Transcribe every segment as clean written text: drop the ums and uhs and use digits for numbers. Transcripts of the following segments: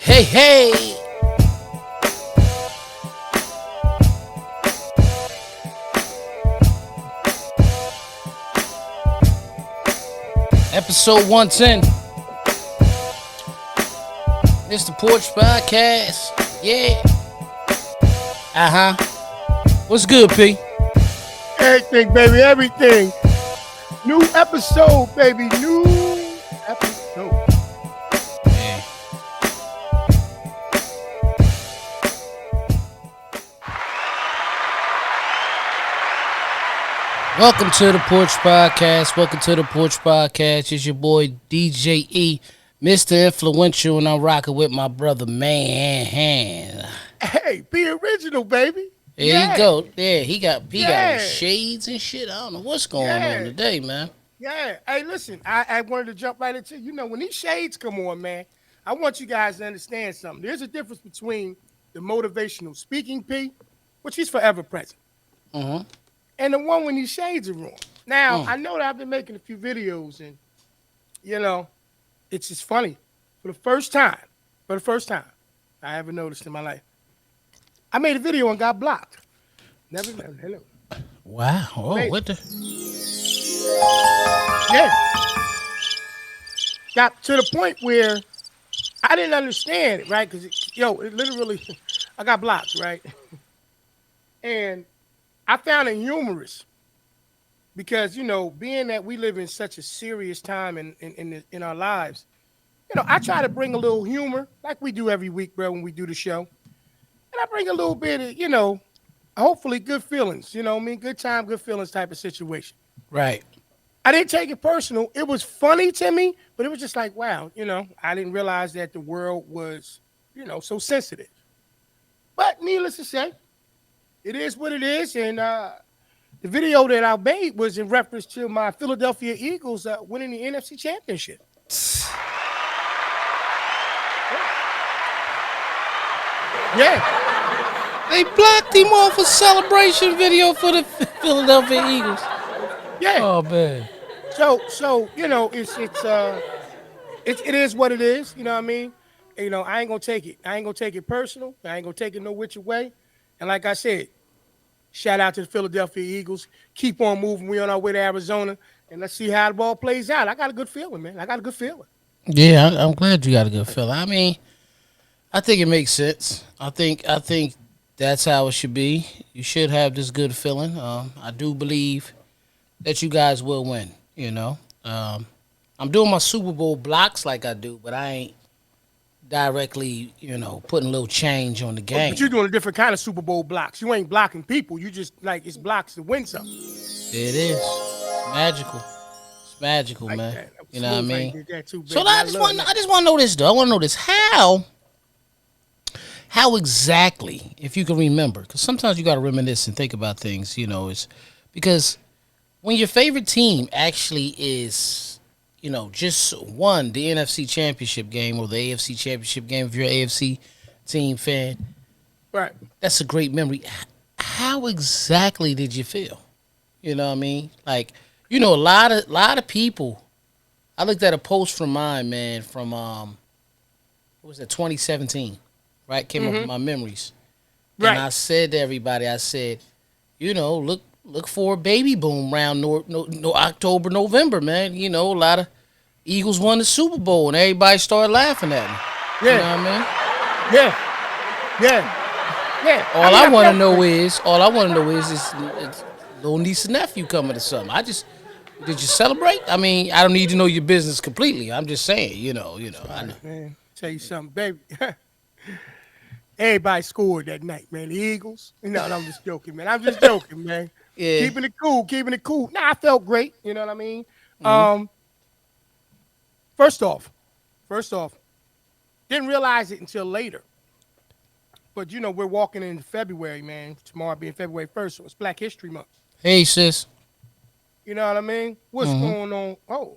Hey, hey! Episode 110. It's the Porch Podcast. Yeah. What's good, P? Everything, baby, everything. New episode, baby, new episode. Yeah. Welcome to the Porch Podcast. Welcome to the Porch Podcast. It's your boy DJ E, Mr. Influential, and I'm rocking with my brother Man. Hey, be original, baby. There you go. Yeah, he got Yeah. shades and shit. I don't know what's going on today, man. Yeah. Hey, listen, I wanted to jump right into, when these shades come on, man, I want you guys to understand something. There's a difference between the motivational speaking P, which is forever present, and the one when these shades are on. Now, I know that I've been making a few videos, and, it's just funny. For the first time I ever noticed in my life, I made a video and got blocked. Never. Hello. Wow. Oh, what the? Yeah. Got to the point where I didn't understand it, right? Because, it literally, I got blocked, right? And I found it humorous because, being that we live in such a serious time in our lives, I try to bring a little humor like we do every week, bro, when we do the show. And I bring a little bit of, hopefully good feelings, good time, good feelings type of situation. Right. I didn't take it personal. It was funny to me, but it was just like, wow, I didn't realize that the world was, so sensitive. But needless to say, it is what it is. And the video that I made was in reference to my Philadelphia Eagles winning the NFC Championship. Yeah. They blocked him off a celebration video for the Philadelphia Eagles. Yeah. Oh man. So it is what it is. You know what I mean? I ain't gonna take it. I ain't gonna take it personal. I ain't gonna take it no which way. And like I said, shout out to the Philadelphia Eagles. Keep on moving. We on our way to Arizona, and let's see how the ball plays out. I got a good feeling, man. I got a good feeling. Yeah, I'm glad you got a good feeling. I mean, I think it makes sense. I think that's how it should be. You should have this good feeling. I do believe that you guys will win. I'm doing my Super Bowl blocks like I do, but I ain't directly, putting a little change on the game. But you're doing a different kind of Super Bowl blocks. You ain't blocking people. You just it's blocks to win something. It is. It's magical. It's magical, Like man. that. You know what I Smooth mean? did that too, So baby. I just want to know this though. I want to know this. How exactly, if you can remember, because sometimes you got to reminisce and think about things. It's because when your favorite team actually is, just won the NFC Championship game or the AFC Championship game, if you're an AFC team fan, Right. that's a great memory. How exactly did you feel? You know what I mean? Like, a lot of people. I looked at a post from mine, man, from what was that, 2017, right? Came up with my memories, Right. and I said to everybody, I said, look for a baby boom around October, November, man. A lot of Eagles won the Super Bowl, and everybody started laughing at me. Yeah. You know what I mean? Yeah. All I want to know is it's little niece and nephew coming to something. Did you celebrate? I mean, I don't need to know your business completely. I'm just saying, I know. Man, tell you something, baby. Everybody scored that night, man. The Eagles. No, I'm just joking, man. I'm just joking, man. Yeah. Keeping it cool. Nah, I felt great. You know what I mean? First off, didn't realize it until later. But we're walking in February, man. Tomorrow being February 1st, so it's Black History Month. Hey, sis. You know what I mean? What's going on? Oh,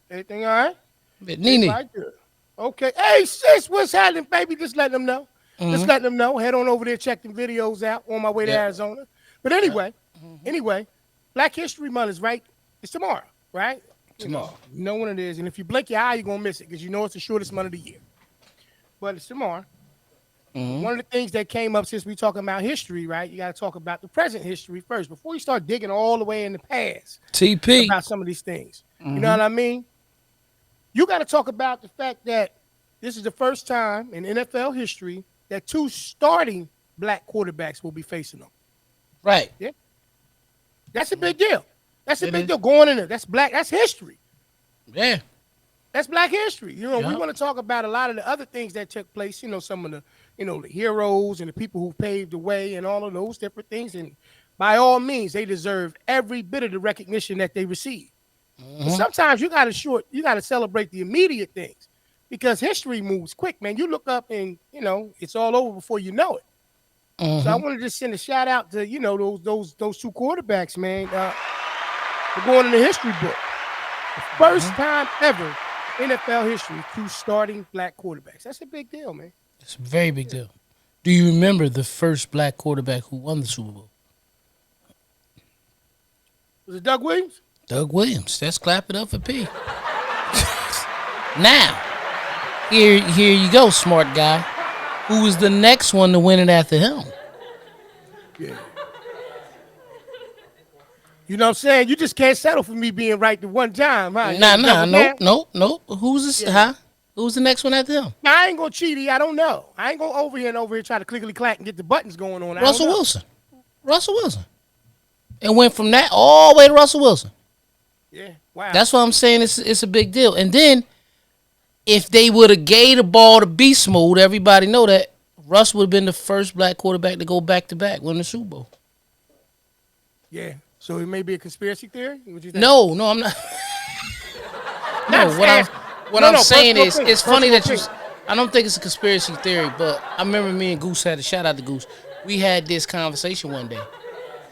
everything all right? Nene. Everybody good. Okay. Hey, sis, what's happening, baby? Just letting them know. Just letting them know. Head on over there, check the videos out on my way to Arizona. But anyway, Black History Month is right. It's tomorrow, right? Tomorrow. You know when it is. And if you blink your eye, you're going to miss it because it's the shortest month of the year. but it's tomorrow. But Mm-hmm. one of the things that came up since we talking about history, right? You got to talk about the present history first before you start digging all the way in the past TP. about some of these things. You know Mm-hmm. what I mean? You got to talk about the fact that this is the first time in NFL history that two starting black quarterbacks will be facing them. Right. Yeah, that's a big deal. That's a It big is. deal going in there. That's black. That's history. Yeah. That's black history. We Yep. want to talk about a lot of the other things that took place. Some of the, the heroes and the people who paved the way and all of those different things. And by all means, they deserve every bit of the recognition that they receive. But Mm-hmm. sometimes you got to celebrate the immediate things because history moves quick, man. You look up and it's all over before you know it. So I Mm-hmm. want to just send a shout out to those two quarterbacks, man. They're going in the history book. The first Mm-hmm. time ever NFL history, two starting black quarterbacks. That's a big deal, man. It's a very big Yeah. deal. Do you remember the first black quarterback who won the Super Bowl? Was it Doug Williams? Doug Williams. Let's clap it up for P. Now, here you go, smart guy. Who was the next one to win it after him? Yeah. You know what I'm saying? You just can't settle for me being right the one time, huh? You got Nah, to nah, double nope, down? nope, nope. Who's this? Yeah. Huh? Who's the next one after him? Now, I ain't going to cheat. I don't know. I ain't going to over here try to clickety clack and get the buttons going on. I don't Russell know. Wilson. Russell Wilson. And went from that all the way to Russell Wilson. Yeah. Wow. That's why I'm saying it's a big deal. And then if they would have gave the ball to be smooth, everybody know that Russ would have been the first black quarterback to go back to back win the Super Bowl. Yeah. So it may be a conspiracy theory? What you think? No, I'm not. Not No, just what I'm ask. what No, I'm no, saying personal is opinion. it's funny Personal that you. opinion. I don't think it's a conspiracy theory, but I remember me and Goose had a shout out to Goose. We had this conversation one day.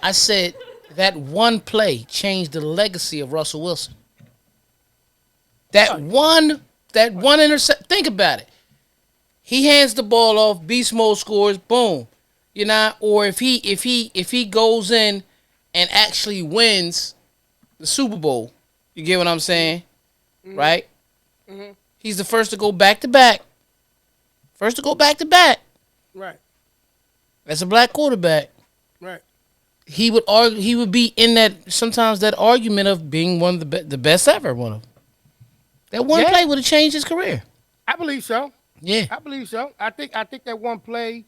I said that one play changed the legacy of Russell Wilson. That one intercept. Think about it. He hands the ball off. Beast mode scores. Boom. Or if he goes in and actually wins the Super Bowl, you get what I'm saying, right? Mm-hmm. He's the first to go back to back. First to go back to back. Right. As a black quarterback, Right. he would argue. He would be in that argument of being one of the best ever. One of them. That one Yeah. play would have changed his career. I believe so. Yeah. I believe so. I think that one play,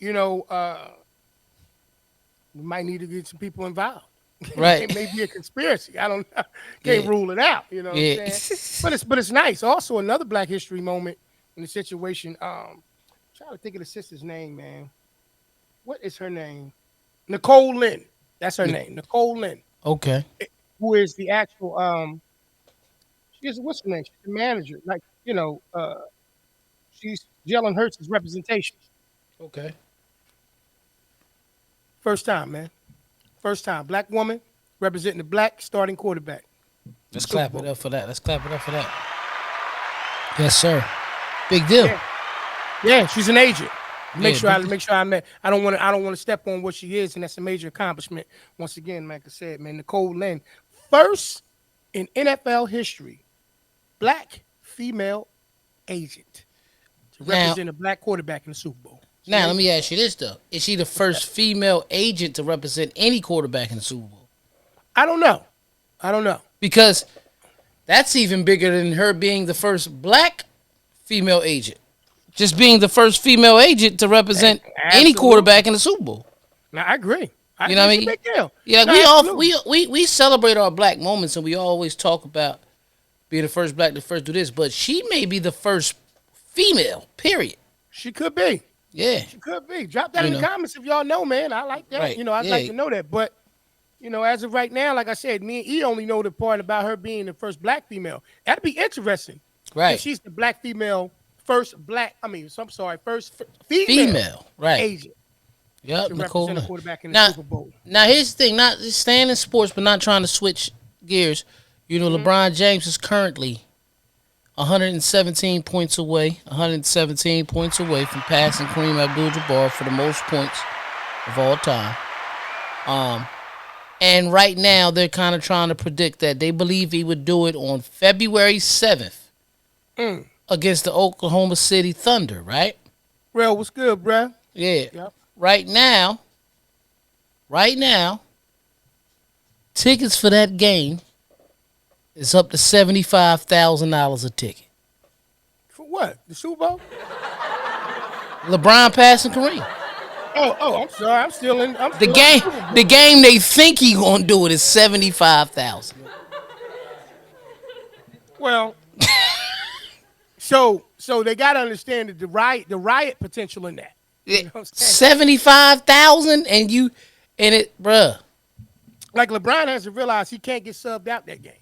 you know, we might need to get some people involved. Right. It may be a conspiracy. I don't know. Can't Yeah. rule it out. You know what Yeah. I'm saying? But it's nice. Also, another Black History moment in the situation. Trying to think of the sister's name, man. What is her name? Nicole Lynn. That's her name. Nicole Lynn, Okay. who is the actual what's her name? She's the manager. Like, she's Jalen Hurts' representation. Okay. First time, man. First time. Black woman representing the black starting quarterback. Let's Super clap Bowl. it up for that. Let's clap it up for that. Yes, sir. Big deal. Yeah. Yeah, she's an agent. Make Yeah, sure I big- make sure I met. I don't want to step on what she is, and that's a major accomplishment. Once again, like I said, man, Nicole Lynn, first in NFL history, black female agent to Now- represent a black quarterback in the Super Bowl. Now let me ask you this though: is she the first female agent to represent any quarterback in the Super Bowl? I don't know. I don't know. Because that's even bigger than her being the first black female agent. Just being the first female agent to represent any Absolutely. quarterback in the Super Bowl. Now I agree. You know what I It's mean? a big deal. Yeah, No, we absolutely. we celebrate our black moments and we always talk about being the first black to first do this, but she may be the first female. Period. She could be. Yeah. She could be. Drop that You in know. the comments if y'all know, man. I like that. Right. I'd Yeah. like to know that. But, as of right now, like I said, me and E only know the part about her being the first black female. That'd be interesting. Right. If she's the black female, first female, Female. Right. agent Yep. to Nicole. represent a Lynn. quarterback in the Now, Super Bowl. now here's the thing, not staying in sports but not trying to switch gears. LeBron James is currently 117 points away from passing Kareem Abdul-Jabbar for the most points of all time. And right now they're kind of trying to predict that they believe he would do it on February 7th against the Oklahoma City Thunder, right? Well, what's good, bruh? Yeah. Yep. Right now, right now, tickets for that game is up to $75,000 a ticket. For what? The Super Bowl? LeBron passing Kareem. Oh, I'm sorry. I'm The still in the game, Super the Bowl. game they think he gonna do it is 75,000. Well, so they gotta understand that the riot potential in that. You know what I'm saying? 75,000, and it, bruh. Like LeBron has to realize he can't get subbed out that game.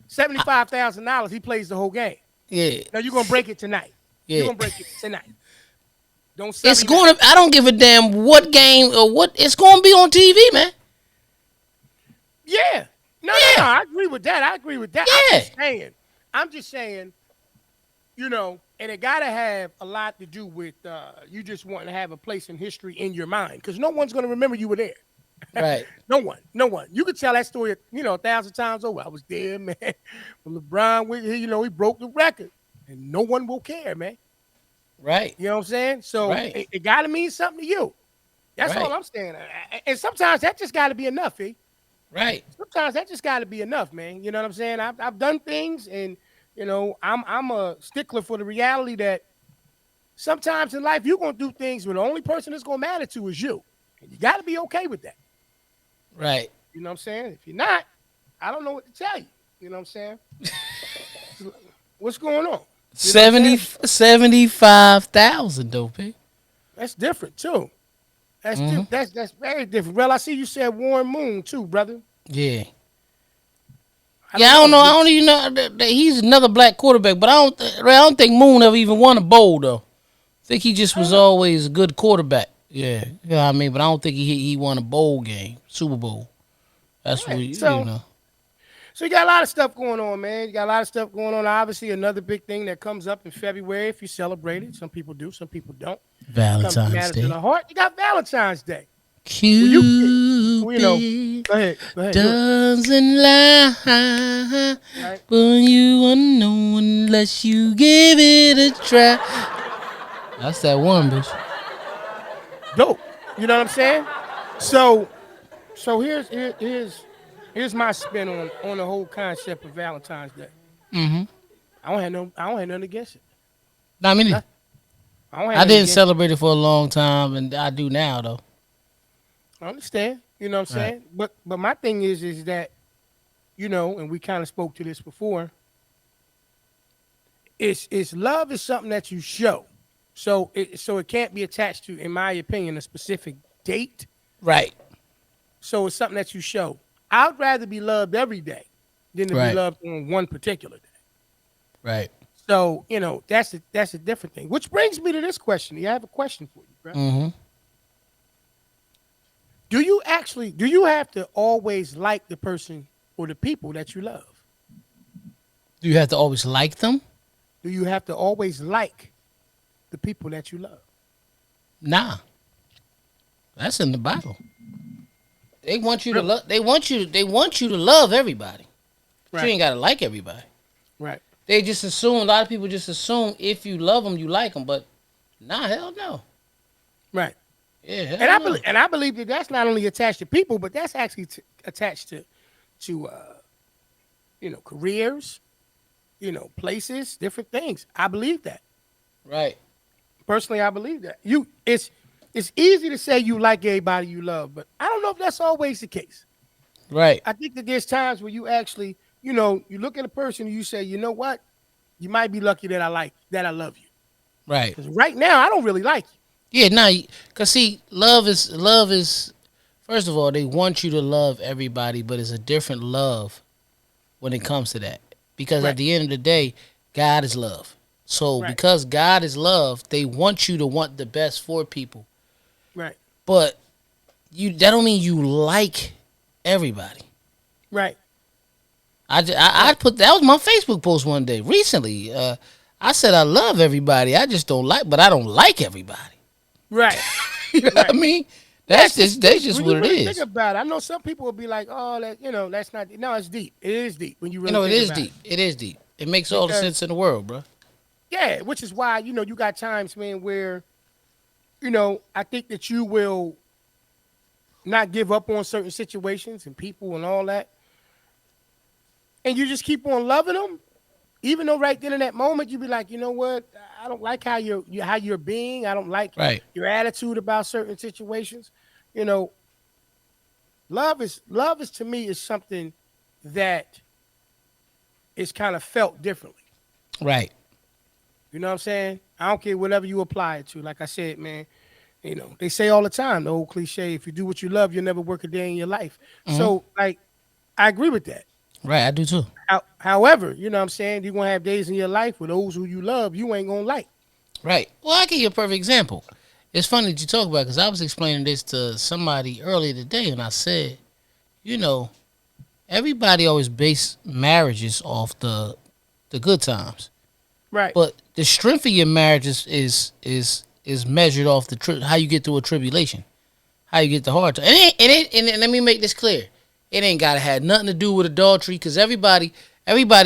$75,000, he plays the whole game. Yeah, Now you're gonna break it tonight. You're yeah. gonna break it tonight. Don't sub It's him out. going to. I don't give a damn what game or what. It's going to be on TV, man. Yeah. No, Yeah. I agree with that. Yeah. I'm just saying, and it gotta have a lot to do with you just wanting to have a place in history in your mind. Because no one's gonna remember you were there. Right, No one. You could tell that story, 1,000 times over. I was there, man. When LeBron, he broke the record, and no one will care, man. right, You know what I'm saying? So right, it got to mean something to you. That's all right, I'm saying. And sometimes that just got to be enough, eh? right, Sometimes that just got to be enough, man. You know what I'm saying? I've done things, and I'm a stickler for the reality that sometimes in life you're gonna do things where the only person that's gonna matter to is you, and you got to be okay with that. right. You know what I'm saying? If you're not, I don't know what to tell you. You know what I'm saying? What's going on? You know what I'm 70, saying? 75,000, though, P. That's different too. Mm-hmm. That's very different. Well, I see you said Warren Moon too, brother. Yeah. I Yeah, I don't don't know. I know. don't even know that he's another black quarterback, but I don't think Moon ever even won a bowl though. I think he just I don't was know. always a good quarterback. Yeah, I mean, but I don't think he won a bowl game, Super Bowl. That's what Right. you know. So you got a lot of stuff going on, man. You got a lot of stuff going on. Obviously, another big thing that comes up in February if you celebrate it. Some people do, some people don't. Comes to Valentine's matters in Day. the heart. You got Valentine's Day. Well, Cupid go ahead, do it. doesn't lie, Right? but you are no one unless you give it a try. That's that one, bitch. Dope. You know what I'm saying? So, here's my spin on the whole concept of Valentine's Day. Mm-hmm. I don't have nothing against it. I mean, Nothing. I don't have I nothing didn't against it. celebrate it for a long time, and I do now, though. I understand. You know what I'm Right. saying? But my thing is that, and we kind of spoke to this before. It's love is something that you show. So it can't be attached to, in my opinion, a specific date. Right. So it's something that you show. I'd rather be loved every day than to be Right. loved on one particular day. Right. So, that's a different thing. Which brings me to this question. I have a question for you, bro. Mm-hmm. Do you have to always like the person or the people that you love? Do you have to always like them? Do you have to always like the people that you love? Nah. That's in the Bible. They want you to Really? love. They want you to love everybody. But you Right. ain't gotta like everybody. Right. They just assume. A lot of people just assume if you love them, you like them. But nah, hell no. Right. Yeah, hell And I no. believe that that's not only attached to people, but that's actually attached to careers, places, different things. I believe that. Right. Personally, I believe that. It's easy to say you like everybody you love, but I don't know if that's always the case. Right. I think that there's times where you actually, you look at a person and you say, you know what? You might be lucky that I love you. Right. Because right now I don't really like you. Yeah. Nah. Cause see, love is. First of all, they want you to love everybody, but it's a different love when it comes to that. Because Right. at the end of the day, God is love. So Right. because God is love, they want you to want the best for people. Right. But that don't mean you like everybody. Right. I put that was my Facebook post one day recently. I said I love everybody. I just don't like, but I don't like everybody. Right. You know what I mean? That's just When what you it really is. think about it, I know some people will be like, "Oh, that's not." No, it's deep. It is deep when you You really know, it think is about deep. It is deep. It makes all the Because sense in the world, bro. Yeah, which is why you got times, man, where I think that you will not give up on certain situations and people and all that, and you just keep on loving them, even though right then in that moment you be like, you know what, I don't like how how you're being. I don't like Right. your attitude about certain situations. You know, love is to me is something that is kind of felt differently. Right. You know what I'm saying? I don't care whatever you apply it to. Like I said, man, they say all the time, the old cliche, if you do what you love, you'll never work a day in your life. Hmm. So, like, I agree with that. Right. I do too. However, you know what I'm saying? You're going to have days in your life with those who you love, you ain't going to like. Right. Well, I give you a perfect example. It's funny that you talk about because I was explaining this to somebody earlier today, and I said, you know, everybody always base marriages off the good times, Right. but the strength of your marriage is measured off how you get through a tribulation, how you get the hard time. And let me make this clear: it ain't gotta have nothing to do with adultery, because everybody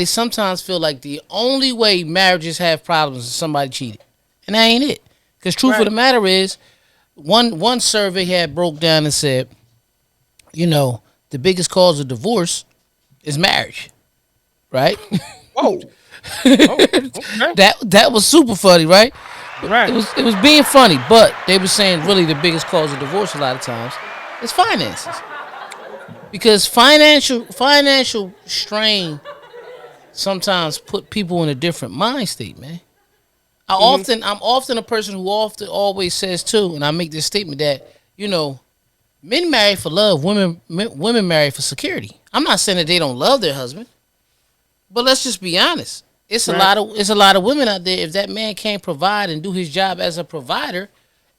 sometimes feel like the only way marriages have problems is somebody cheated, and that ain't it. Because truth of Right. the matter is, one survey had broke down and said, you know, the biggest cause of divorce is marriage, right? Whoa. Oh, okay. That was super funny, right? Right. It was being funny, but they were saying really the biggest cause of divorce a lot of times is finances, because financial strain sometimes put people in a different mind state, man. Hmm. I'm often a person who often always says too, and I make this statement that, you know, men marry for love, women marry for security. I'm not saying that they don't love their husband, but let's just be honest. Right. It's a lot of women out there. If that man can't provide and do his job as a provider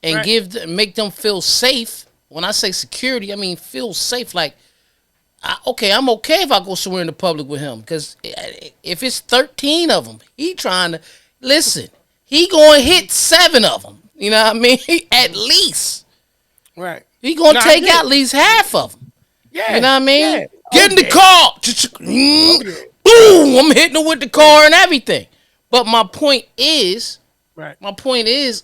and Right. make them feel safe. When I say security, I mean feel safe. Like, I'm okay if I go somewhere in the public with him, because if it's 13 of them, he trying to listen. He going to hit 7 of them. You know what I mean? At least Right. he going No, to I take get out it. at least half of them. You Yeah. know what I mean? Yeah. Get Oh in the yeah. car. Oh yeah. Boom! I'm hitting her with the Yeah. car and everything. But Right. my point is,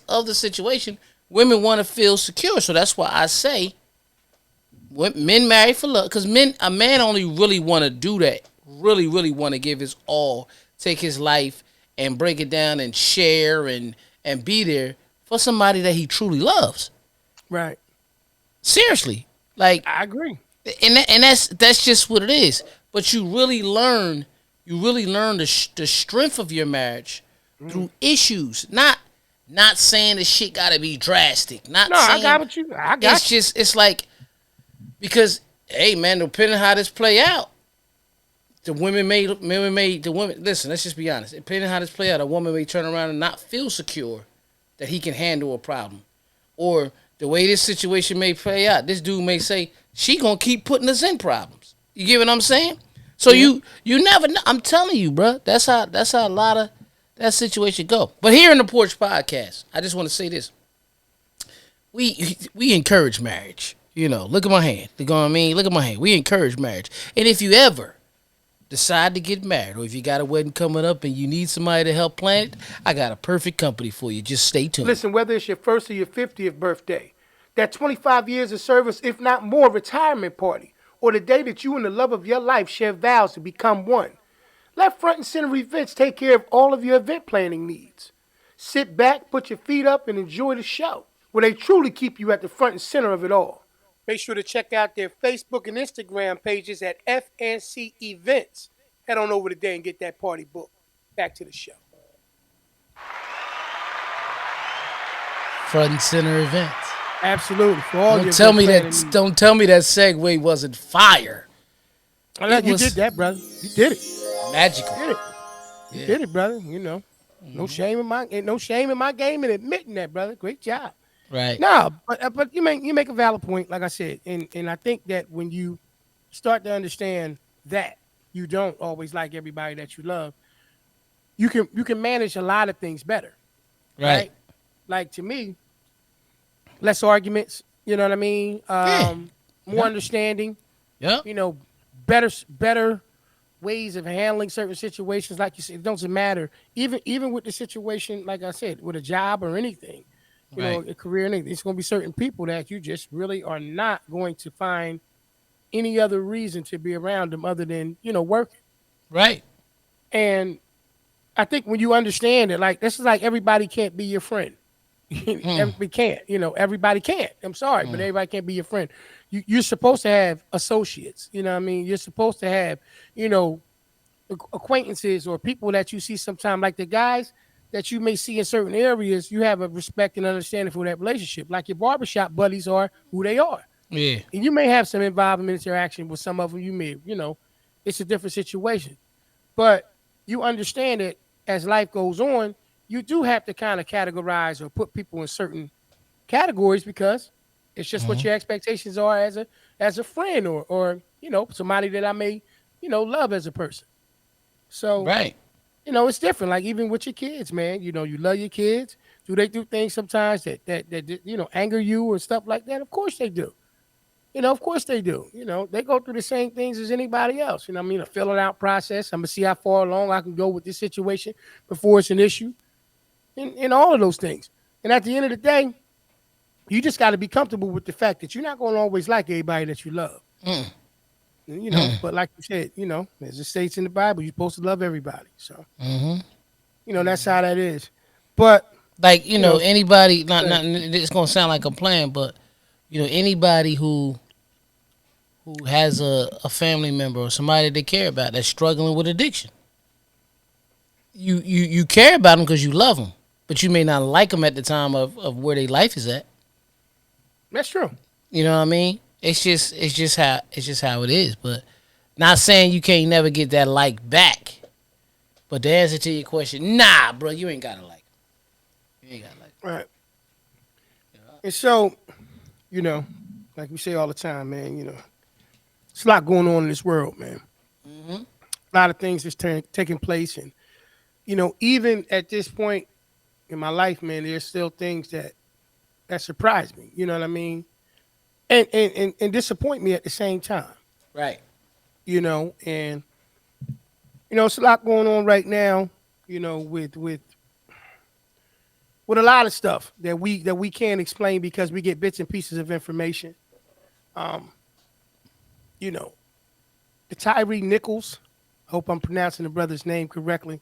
of the situation, women want to feel secure. So that's why I say men marry for love. Because a man only really want to do that. Really, really want to give his all, take his life and break it down and share and be there for somebody that he truly loves. Right. Seriously, like, I agree. and that's just what it is. But you really learn the strength of your marriage Hmm. through issues. Not saying the shit got to be drastic. Not No, I saying got what you. I it's got you. just it's like, because hey man, depending on how this play out, the women. Listen, let's just be honest. Depending on how this play out, a woman may turn around and not feel secure that he can handle a problem, or the way this situation may play out, this dude may say she gonna keep putting us in problems. You get what I'm saying? So Yeah. you never know. I'm telling you, bro. That's how a lot of that situation go. But here in the Porch Podcast, I just want to say this: we encourage marriage. You know, look at my hand. You know what I mean? Look at my hand. We encourage marriage. And if you ever decide to get married, or if you got a wedding coming up and you need somebody to help plan it, I got a perfect company for you. Just stay tuned. Listen, whether it's your first or your 50th birthday, that 25 years of service, if not more, retirement party, or the day that you and the love of your life share vows to become one, let Front and Center Events take care of all of your event planning needs. Sit back, put your feet up, and enjoy the show, where they truly keep you at the front and center of it all. Make sure to check out their Facebook and Instagram pages at FNC Events. Head on over today and get that party booked. Back to the show. Front and center events. Absolutely. For all your event planning needs. Don't tell me that segue wasn't fire. It You did was that, brother. You did it. magical. You did it. You Yeah. did it, brother. No shame in my ain't no shame in my game in admitting that, brother. Great job. Right. No, but you make a valid point, like I said, and I think that when you start to understand that you don't always like everybody that you love, you can manage a lot of things better, Right. right? Like to me, less arguments. You know what I mean? Yeah. More Yep. understanding. Yep. You know, better ways of handling certain situations. Like you said, it doesn't matter. Even with the situation, like I said, with a job or anything, Right. a career, anything, it's going to be certain people that you just really are not going to find any other reason to be around them other than working. Right. And I think when you understand it, like this is like everybody can't be your friend. Mm. Everybody can't, everybody can't. I'm sorry, but Mm. everybody can't be your friend. You're supposed to have associates. You know what I mean? You're supposed to have, you know, acquaintances or people that you see sometime, like the guys that you may see in certain areas. You have a respect and understanding for that relationship, like your barbershop buddies are who they are. Yeah. And you may have some involvement interaction with some of them. You may, it's a different situation. But you understand that as life goes on, you do have to kind of categorize or put people in certain categories because it's just what Mm. your expectations are as a friend or somebody that I may love as a person. So Right. it's different. Like even with your kids, man. You love your kids. Do they do things sometimes that anger you or stuff like that? Of course they do. Of course they do. They go through the same things as anybody else. I mean, a filling out process. I'm gonna see how far along I can go with this situation before it's an issue, and all of those things. And at the end of the day, you just got to be comfortable with the fact that you're not going to always like everybody that you love. Mm. But like you said, as it states in the Bible, you're supposed to love everybody. So, Mm-hmm. that's how that is. But, Like you know, anybody. Not uh, not. It's gonna sound like a plan, but anybody who has a family member or somebody they care about that's struggling with addiction. You care about them because you love them, but you may not like them at the time of where their life is at. that's true. You know what I mean? It's just how it is. But not saying you can't never get that like back. But the answer to your question, nah, bro, you ain't gotta like. You ain't gotta like. Right. And so, you know, like we say all the time, man, it's a lot going on in this world, man. Mm-hmm. A lot of things that's taking place. And, even at this point in my life, man, there's still things that surprise me. You know what I mean? And disappoint me at the same time. Right. And it's a lot going on right now. With a lot of stuff that we can't explain because we get bits and pieces of information. Um, you know, the Tyree Nichols. I hope I'm pronouncing the brother's name correctly.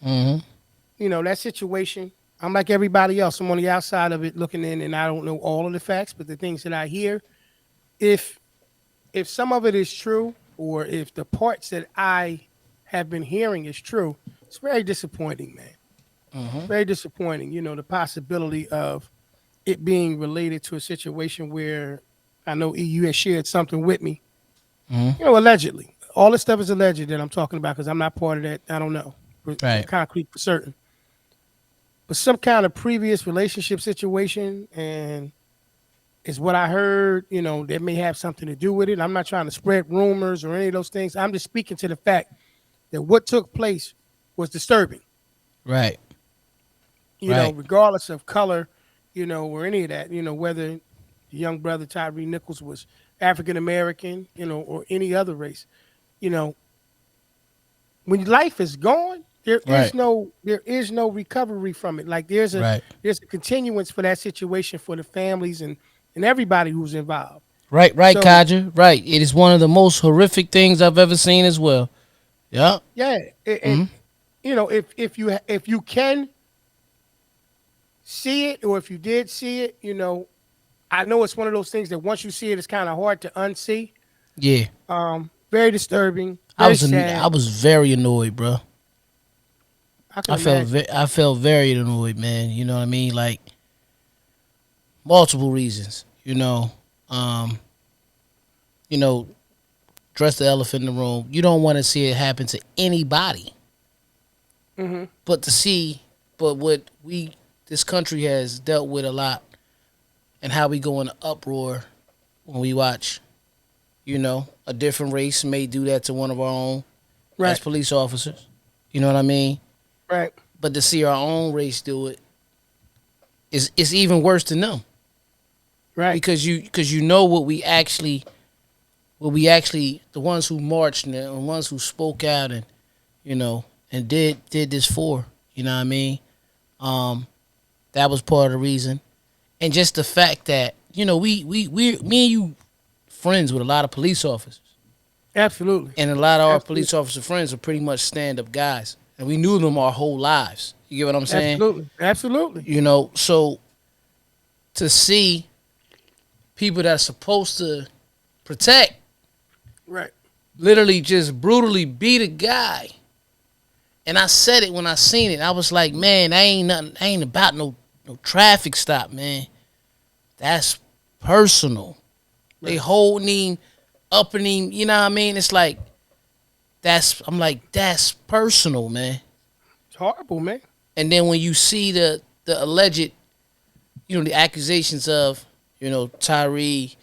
Mm-hmm. That situation. I'm like everybody else. I'm on the outside of it looking in, and I don't know all of the facts, but the things that I hear, if some of it is true, or if the parts that I have been hearing is true, it's very disappointing, man. Mm-hmm. Very disappointing. The possibility of it being related to a situation where I know EU has shared something with me. Mm-hmm. Allegedly. All this stuff is alleged that I'm talking about because I'm not part of that. I don't know for Right. concrete for certain. But some kind of previous relationship situation, and is what I heard. That may have something to do with it. I'm not trying to spread rumors or any of those things. I'm just speaking to the fact that what took place was disturbing. Right. Right. Regardless of color, or any of that, whether the young brother Tyree Nichols was African American, or any other race, you know, when life is gone, Right. there is no recovery from it. Like there's a Right. there's a continuance for that situation for the families and everybody who's involved. Right. Right, So Kaja. Right. It is one of the most horrific things I've ever seen as well. Yeah. yeah, and Mm-hmm. if you can see it, or if you did see it, I know it's one of those things that once you see it, it's kind of hard to unsee. Yeah. Very disturbing, I very was sad. I was very annoyed, bro. I can imagine. I felt very annoyed, man. You know what I mean? Like multiple reasons. Um, you know, dress the elephant in the room. You don't want to see it happen to anybody, Hmm. but but what this country has dealt with a lot, and how we go in uproar when we watch. A different race may do that to one of our own as Right, police officers. You know what I mean? right, But to see our own race do it is it's even worse than them right, because you know what we actually where we actually the ones who marched and the ones who spoke out and you know and did this for. You know what I mean? Um, that was part of the reason, and just the fact that we me and you friends with a lot of police officers, Absolutely. and a lot of our Absolutely. police officer friends are pretty much stand up guys, and we knew them our whole lives. You get what I'm saying? Absolutely. Absolutely. So to see people that's supposed to protect Right. literally just brutally beat a guy. And I said it when I seen it. I was like, man, that ain't nothing. Ain't about no traffic stop, man. That's personal. They Right. holding him, upping him. You know what I mean? It's like that's. I'm like that's personal, man. It's horrible, man. And then when you see the alleged, the accusations of, Tyree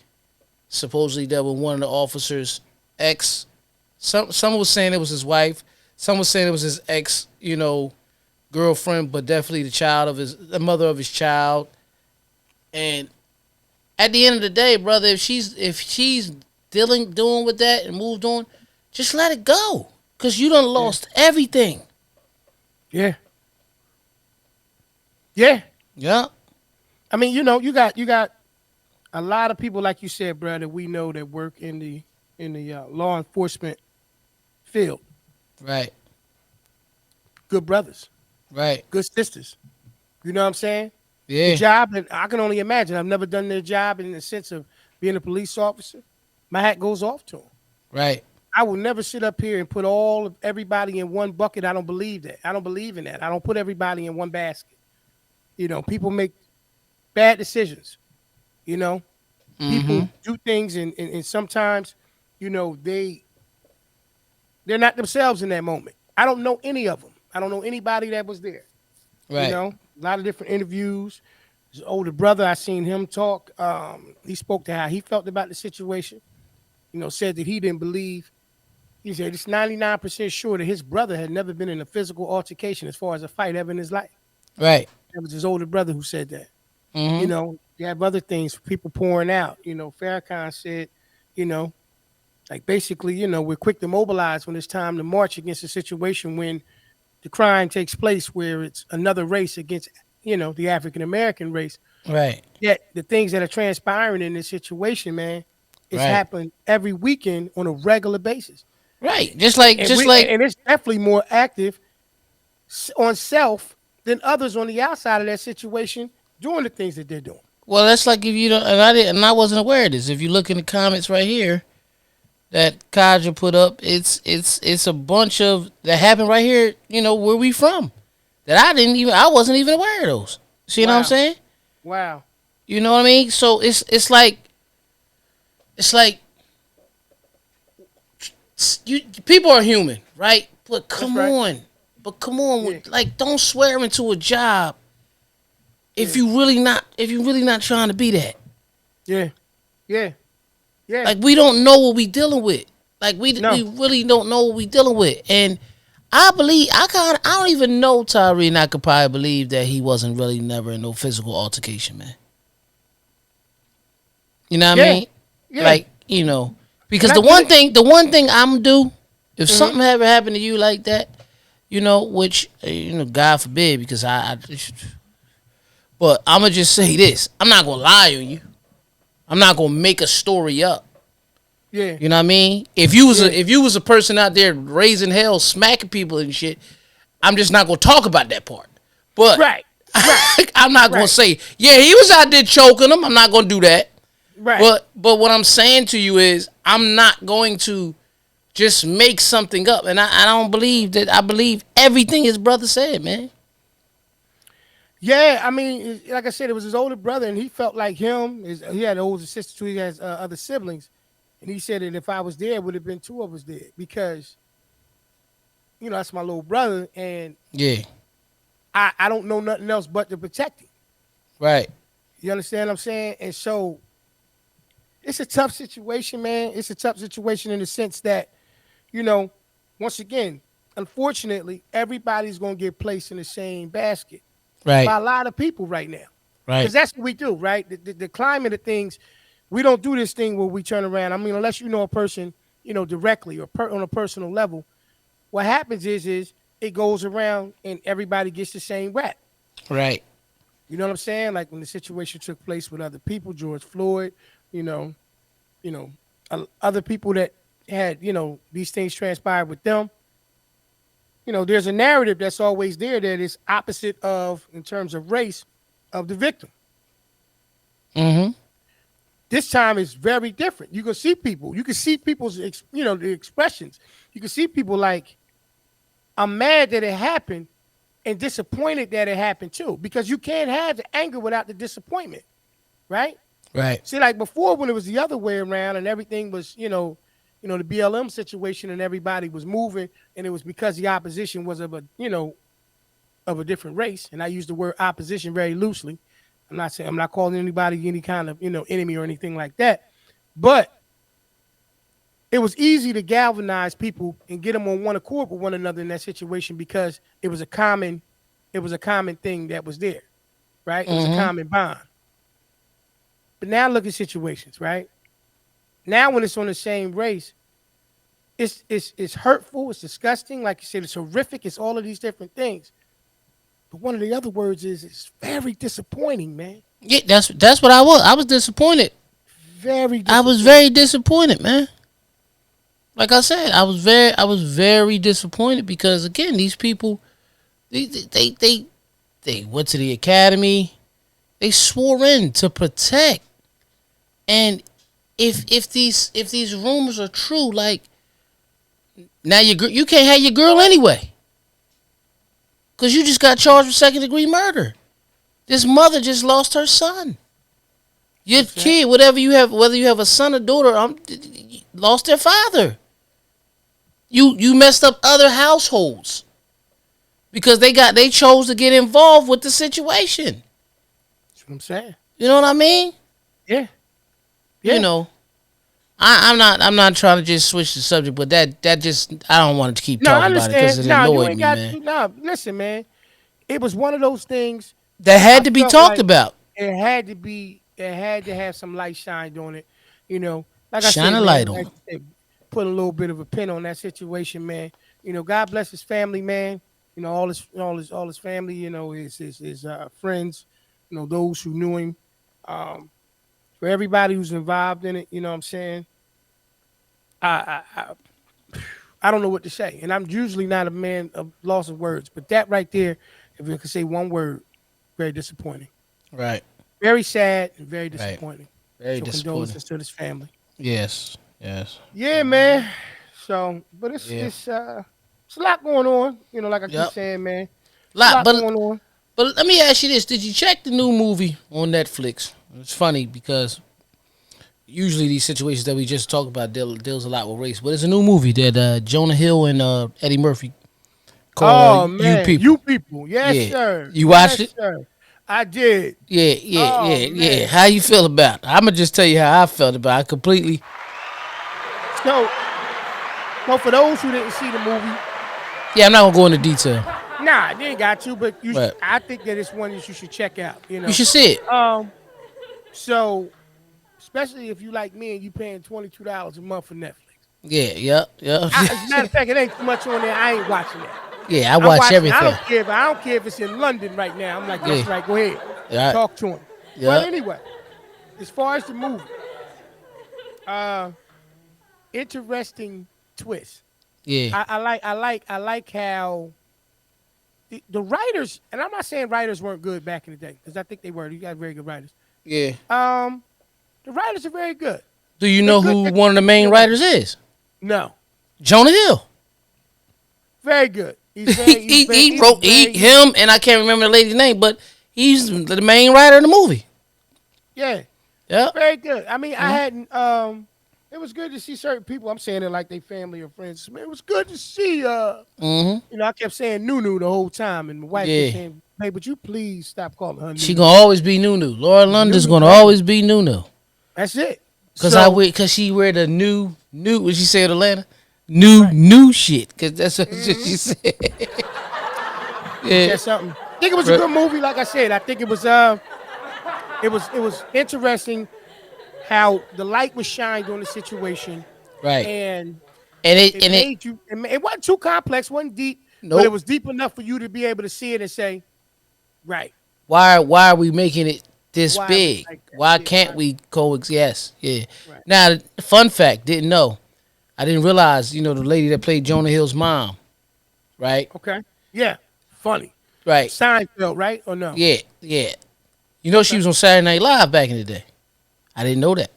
supposedly that with one of the officers' ex. Some was saying it was his wife. Some was saying it was his ex, girlfriend, but definitely the mother of his child. And at the end of the day, brother, if she's doing with that and moved on, just let it go, cause you done Yeah. lost everything. Yeah. Yeah. Yeah, I mean, you got a lot of people, like you said, brother. We know that work in the law enforcement field. right, Good brothers, right, good sisters. You know what I'm saying? The yeah, job that I can only imagine. I've never done their job in the sense of being a police officer. My hat goes off to them. right, I will never sit up here and put all of everybody in one bucket. I don't believe that. I don't believe in that. I don't put everybody in one basket. People make bad decisions. You know, mm-hmm, people do things, and sometimes, you know, they they're not themselves in that moment. I don't know any of them. I don't know anybody that was there. right, A lot of different interviews. His older brother, I seen him talk. He spoke to how he felt about the situation. Said that he didn't believe. He said it's 99% sure that his brother had never been in a physical altercation as far as a fight ever in his life. right, That was his older brother who said that. mm-hmm, You have other things, people pouring out. Farrakhan said, you know, like basically, we're quick to mobilize when it's time to march against a situation when the crime takes place where it's another race against, the African American race. right, Yet the things that are transpiring in this situation, man, it's right, happening every weekend on a regular basis. right. Just like And it's definitely more active on self than others on the outside of that situation doing the things that they're doing. well, that's like if you don't, and I didn't, and I wasn't aware of this. If you look in the comments right here that Kaja put up, it's a bunch of that happened right here. Where we from? That I wasn't even aware of those. See what I'm Wow. saying? Wow. You know what I mean? So it's like people are human, right? But That's come right. on, Yeah. like don't swear into a job Yeah. if you really not trying to be that. Yeah. Yeah. Yeah. Like we don't know what we dealing with. Like we No. really don't know what we dealing with. And I don't even know Tyree, and I could probably believe that he wasn't really never in no physical altercation, man. You know what I Yeah. mean? Yeah. Like, because And I the get one it. thing the one thing I'm do, if Hmm. something ever happened to you like that, which God forbid, because but I'm gonna just say this: I'm not gonna lie on you. I'm not gonna make a story up. Yeah. You know what I mean? Yeah. If you was a person out there raising hell, smacking people and shit, I'm just not gonna talk about that part. But Right. Right. I'm not gonna Right. say, yeah, he was out there choking them. I'm not gonna do that. Right. But what I'm saying to you is, I'm not going to just make something up, and I don't believe that. I believe everything his brother said, man. Yeah. I mean, like I said, it was his older brother, and he felt like he had older sister too. He has other siblings, and he said that if I was there, it would have been two of us there because that's my little brother, and Yeah, I don't know nothing else but to protect him. right, You understand what I'm saying? And so it's a tough situation, man. It's a tough situation in the sense that, you know, once again, unfortunately, everybody's going to get placed in the same basket by right, a lot of people right now. Because right, that's what we do, right? The climate of things, We don't do this thing where we turn around. I mean, unless you know a person, directly or on a personal level. What happens is it goes around and everybody gets the same rap. Right. You know what I'm saying? Like when the situation took place with other people, George Floyd, you know, you know, other people that had, these things transpired with them. There's a narrative that's always there that is opposite of, in terms of race, of the victim. Mm-hmm. This time is very different. You can see people. You can see people's, the expressions. You can see people like, I'm mad that it happened and disappointed that it happened too, because you can't have the anger without the disappointment, right? Right. See, like before, when it was the other way around and everything was, the BLM situation and everybody was moving, and it was because the opposition was of a different race, and I use the word opposition very loosely. I'm not calling anybody any kind of enemy or anything like that, but it was easy to galvanize people and get them on one accord with one another in that situation because it was a common thing that was there, right? It was a Mm-hmm. common bond. But now look at situations, right? Now when it's on the same race, it's hurtful, it's disgusting, like you said, it's horrific, it's all of these different things. But one of the other words is it's very disappointing, man. Yeah, that's what I was. I was disappointed. Very I was disappointing. very disappointed, man. Like I said, I was very disappointed because again, these people, they went to the academy. They swore in to protect, and if these rumors are true, like now you can't have your girl anyway, cause you just got charged with second-degree murder. This mother just lost her son. Your kid, whatever you have, whether you have a son or daughter, lost their father. You messed up other households because they chose to get involved with the situation. That's what I'm saying. You know what I mean? Yeah. You Yeah. know, I'm not trying to just switch the subject, but that just I don't want to keep No, I talking about it because understand. it No, you annoyed ain't me, got man. to. No, listen, man. It was one of those things. That I had to be felt talked like about. it had to be. It had to have some light shined on it. Like I Shine said, a man. light on Like him. I said, put a little bit of a pin on that situation, man. God bless his family, man. All his family. His friends. Those who knew him. Um, for everybody who's involved in it. You know what I'm saying? I don't know what to say, and I'm usually not a man of loss of words, but that right there, if I could say one word, very disappointing, Right. very sad, and very Right. disappointing. Very So disappointing. condolences to this family. Yes. Yes. Yeah, man. So, but it's Yeah. it's uh it's a lot going on. Like I keep Yep. saying, man, it's a Lot, lot but going on. but let me ask you this: did you check the new movie on Netflix? It's funny because usually these situations that we just talked about deals a lot with race, but it's a new movie that Jonah Hill and Eddie Murphy called Oh "You man, you People." people, yes Yeah, sir, you watched yes it? sir, I did. Yeah, yeah, Oh yeah, yeah. man. How you feel about it? I'm gonna just tell you how I felt about it. I completely. So, so for those who didn't see the movie, Yeah, I'm not gonna go into detail, nah, they ain't got to, but but I think that it's one that you should check out. you should see it. Um, so especially if you like me and you paying $22 a month for Netflix. Yeah, yeah, yeah, As a matter of fact, it ain't too much on there. I ain't watching that. yeah. I I'm watch watching. I everything. don't care. I don't care if it's in London right now. I'm like, Yeah, that's right. Go ahead, yeah, talk to him. But yeah, anyway, as far as the movie, uh, interesting twist. yeah, I like how the writers, and I'm not saying writers weren't good back in the day because I think they were. You got very good writers. yeah. Um, the writers are very good. Do you They're know good. who They're one of the main writers is? No, Jonah Hill. very good. He's he, very. he, he He's wrote very. him, and I can't remember the lady's name, but he's the main writer of the movie. Yeah, Yeah. very good. I mean, I Mhm. hadn't. It was good to see certain people. I'm saying it like they family or friends. Man, it was good to see. Mhm. I kept saying Nunu the whole time, and my wife kept Yeah. saying, "Hey, would you please stop calling her She Nunu? gonna always be Nunu. Laura London's Nunu, gonna baby. always be Nunu. That's it." Cause So, she wear the new. What she said, Atlanta? New right. new shit. Cause that's what she Hmm. said. Ain't Yeah. that something? I think it was a Right. good movie. Like I said, I think it was. It was interesting. how the light was shined on the situation, Right. and And it it made you. It wasn't too complex, wasn't deep, but it nope. was deep enough for you to be able to see it and say, right, Why are we making it this why was big? like that? Why Yeah, can't why? we coexist? Yes, yeah. Right. Now, fun fact, didn't know. I didn't realize, the lady that played Jonah Hill's mom, right? Okay. Yeah. Funny. Right. Seinfeld, right or no? Yeah, yeah. She Okay. was on Saturday Night Live back in the day. I didn't know that.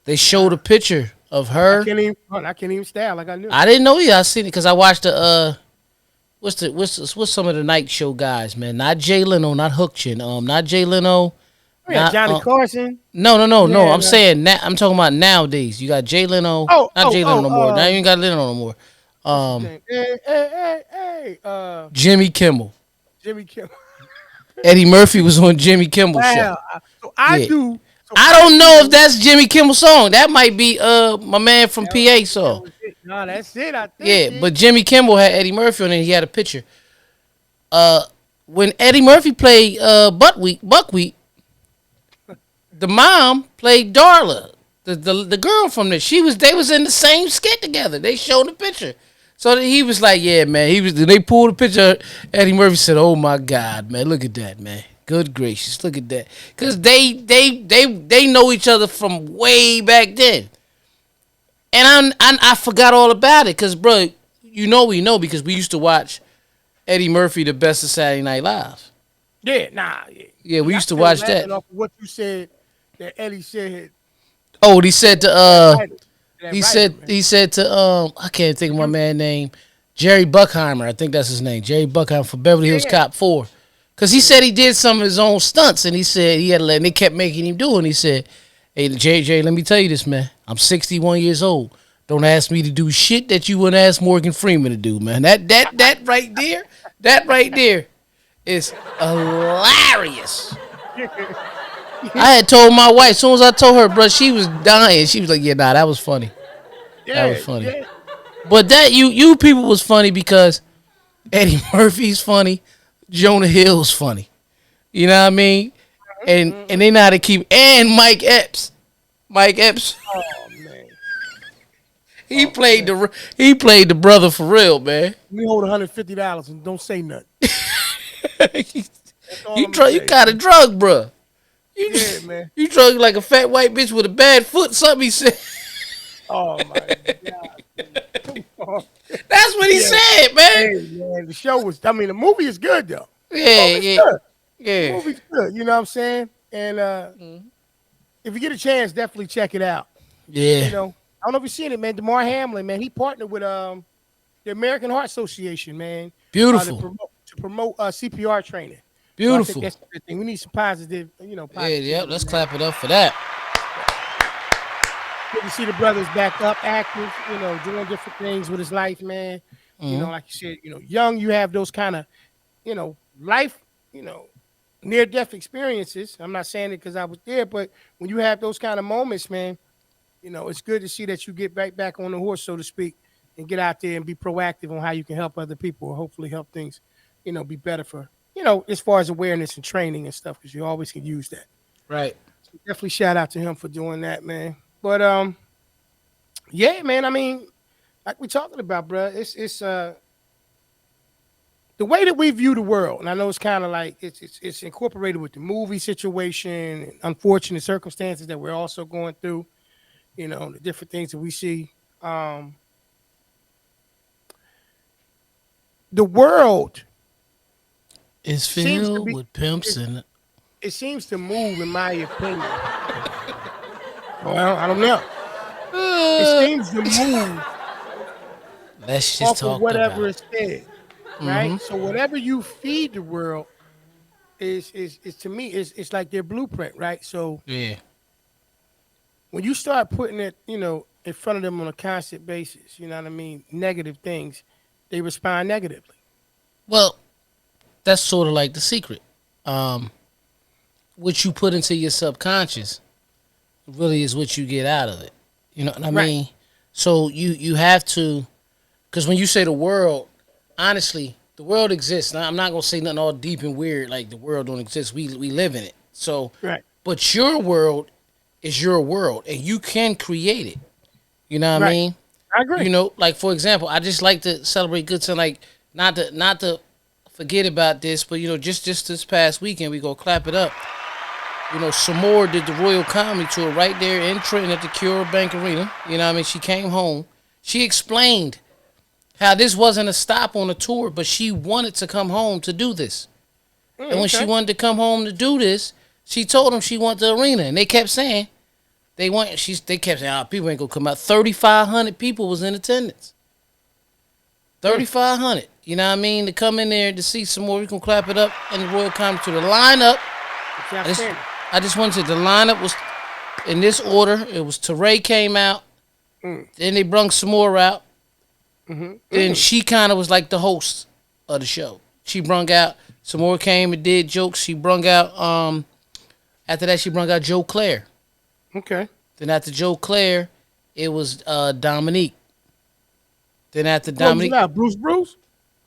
They showed Nah, a picture of I her. can't even. I can't even style like I knew. I didn't know either. I seen it because I watched the what's some of the night show guys, man? Not Jay Leno, not Hookchin, not Jay Leno, Oh, yeah, not Johnny Carson. no. Yeah. I'm saying I'm talking about nowadays. You got Jay Leno, Oh, not oh, Jay Leno no more. oh. Now you ain't got Leno no more. What's his Um, name? Hey. Jimmy Kimmel, Jimmy Kimmel. Eddie Murphy was on Jimmy Kimmel show. Wow. So I Yeah, do. So I I don't know if do. that's Jimmy Kimmel's song. That might be my man from I PA think that song. was it. No, that's it. I think Yeah, it. but Jimmy Kimmel had Eddie Murphy on it. And he had a picture. Uh, when Eddie Murphy played Buckwheat, the mom played Darla, the girl from there. They was in the same skit together. They showed the picture. So he was like, yeah, man. They pulled the picture. Eddie Murphy said, oh my God, man, look at that, man. Good gracious, look at that. Cause they know each other from way back then. And I forgot all about it. Cause bro, we know because we used to watch Eddie Murphy, the best of Saturday Night Live. Yeah, nah. Yeah. Yeah, we See, I used to still watch that. laughing off of what you said that Eddie said Oh, he said to to that writer. To that writer, man. he said to I can't think of my You, man name, Jerry Buckheimer. I think that's his name, Jerry Buckheimer for Beverly Hills yeah, Cop 4. Cause he yeah. said he did some of his own stunts, and he said he had to let. And they kept making him do it. And he said, "Hey, JJ, let me tell you this, man. I'm 61 years old. Don't ask me to do shit that you wouldn't ask Morgan Freeman to do, man. That right there is hilarious." I had told my wife, as soon as I told her, bro, she was dying. She was like, yeah, nah, that was funny. That was Yeah, funny. yeah. But that you people was funny because Eddie Murphy's funny, Jonah Hill's funny. You know what I mean? And they know how to keep and Mike Epps. Mike Epps, Oh man. he Oh played man. the brother for real, man. We hold $150 and don't say nothing. That's all you I'm gonna drug you say. got a drug, bro. You Yeah, man. you drug like a fat white bitch with a bad foot. Something he said. Oh my God. Come on. That's what he Yeah. said, man. Hey man, the show was. I mean, the movie is good though. The Yeah, movie's yeah, good. The yeah. movie's good. You know what I'm saying? And if you get a chance, definitely check it out. Yeah. You know, I don't know if you've seen it, man. Damar Hamlin, man, he partnered with the American Heart Association, man, to Beautiful. promote CPR training. So I think Beautiful. that's a good thing. We need some positive, Yeah, yep. positivity, Let's man. clap it up for that. Good to see the brothers back up, active, doing different things with his life, man. Hmm. Like you said, young, you have those kind of, life, near death experiences. I'm not saying it because I was there, but when you have those kind of moments, man, it's good to see that you get back on the horse, so to speak, and get out there and be proactive on how you can help other people or hopefully help things, be better for, as far as awareness and training and stuff, because you always can use that. Right. So definitely shout out to him for doing that, man. But yeah, man. I mean, like we talking about, bro. It's the way that we view the world, and I know it's kind of like it's incorporated with the movie situation, and unfortunate circumstances that we're also going through. The different things that we see. Um, the world It's seems to filled be with pimps it, and it seems to move, in my opinion. Well, I don't know. It uh, seems to move let's just off of talk whatever about it. is said, right? Mm-hmm. So whatever you feed the world is to me it's like their blueprint, right? So Yeah. when you start putting it, in front of them on a constant basis, you know what I mean, negative things, they respond negatively. Well, that's sort of like the secret. Um, what you put into your subconscious really is what you get out of it. You know what I Right. mean? So you have to, because when you say the world, honestly, the world exists. Now, I'm not gonna say nothing all deep and weird like the world don't exist. We live in it. So, Right. but your world is your world, and you can create it. You know what I Right. mean? I agree. You know, like for example, I just like to celebrate good time. Like not to forget about this, but just this past weekend we go clap it up. Samore did the Royal Comedy Tour right there in Trenton at the Cure Bank Arena. You know what I mean? She came home. She explained how this wasn't a stop on the tour, but she wanted to come home to do this. And when she Okay. wanted to come home to do this, she told them she wanted the arena, and they kept saying they kept saying, people ain't gonna come out. 3,500 people was in attendance. 3,500. You know what I mean? To come in there to see some more. We can clap it up in the Royal Comedy Tour. The lineup. It's I just, outstanding. I just wanted to. The lineup was in this order. It was Teray came out. Mm. Then they brung some more out. Mm-hmm. Then she kind of was like the host of the show. She brung out some more came and did jokes. She brung out after that she brung out Joe Claire. Okay. Then after Joe Claire, it was Dominique. Then after Close it Dominique, out. Bruce.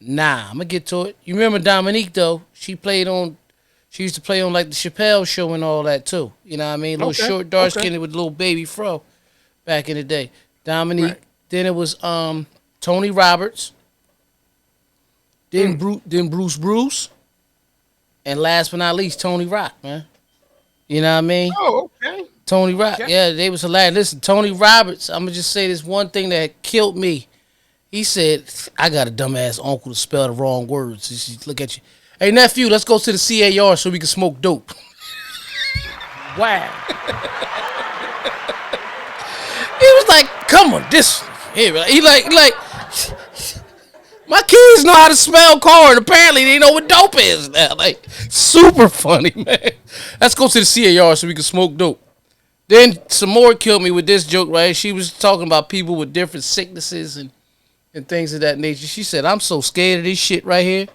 nah, I'm gonna get to it. You remember Dominique though? She used to play on like the Chappelle show and all that too. You know what I mean? Little Okay. short, dark Okay. skinned with a little baby fro back in the day. Dominique. Right. Then it was Tony Roberts. Then Bruce. And last but not least, Tony Rock, man. You know what I mean? Oh, okay. Tony Rock. Okay. Yeah, they was hilarious. Listen, Tony Roberts, I'm gonna just say this one thing that killed me. He said, I got a dumbass uncle to spell the wrong words. Look at you. Hey nephew, let's go to the CAR so we can smoke dope. Wow. He was like, come on, this here. He like my kids know how to spell car, and apparently they know what dope is now. Like, super funny, man. Let's go to the CAR so we can smoke dope. Then some more killed me with this joke, right? She was talking about people with different sicknesses and things of that nature. She said, I'm so scared of this shit right here.